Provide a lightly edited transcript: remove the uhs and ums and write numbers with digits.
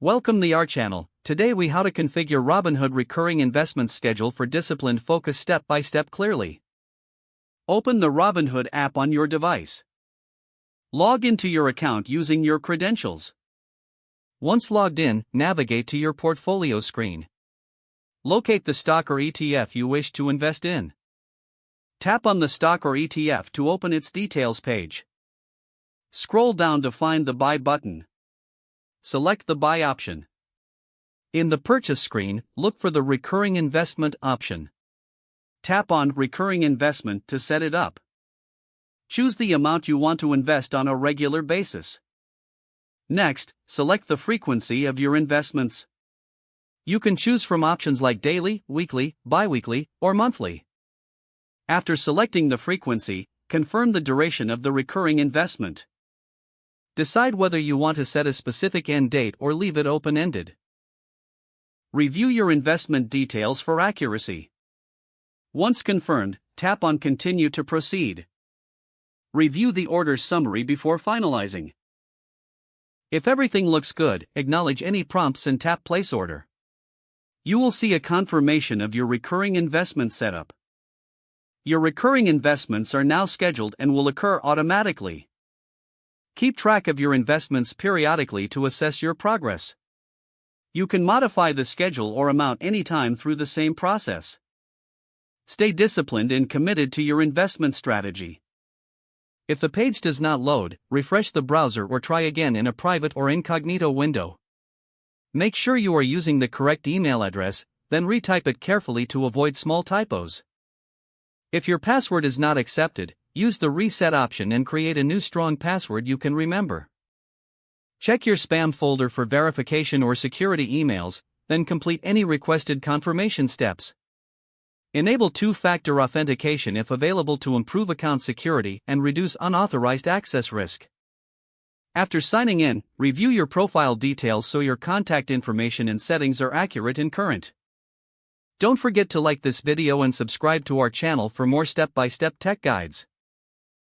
Welcome to our channel. Today we how to configure Robinhood recurring investment schedule for disciplined focus step by step clearly. Open the Robinhood app on your device. Log into your account using your credentials. Once logged in, navigate to your portfolio screen. Locate the stock or ETF you wish to invest in. Tap on the stock or ETF to open its details page. Scroll down to find the Buy button. Select the Buy option. In the Purchase screen, look for the Recurring Investment option. Tap on Recurring Investment to set it up. Choose the amount you want to invest on a regular basis. Next, select the frequency of your investments. You can choose from options like daily, weekly, bi-weekly, or monthly. After selecting the frequency, confirm the duration of the recurring investment. Decide whether you want to set a specific end date or leave it open-ended. Review your investment details for accuracy. Once confirmed, tap on Continue to proceed. Review the order summary before finalizing. If everything looks good, acknowledge any prompts and tap Place Order. You will see a confirmation of your recurring investment setup. Your recurring investments are now scheduled and will occur automatically. Keep track of your investments periodically to assess your progress. You can modify the schedule or amount anytime through the same process. Stay disciplined and committed to your investment strategy. If the page does not load, refresh the browser or try again in a private or incognito window. Make sure you are using the correct email address, then retype it carefully to avoid small typos. If your password is not accepted, use the Reset option and create a new strong password you can remember. Check your spam folder for verification or security emails, then complete any requested confirmation steps. Enable two-factor authentication if available to improve account security and reduce unauthorized access risk. After signing in, review your profile details so your contact information and settings are accurate and current. Don't forget to like this video and subscribe to our channel for more step-by-step tech guides.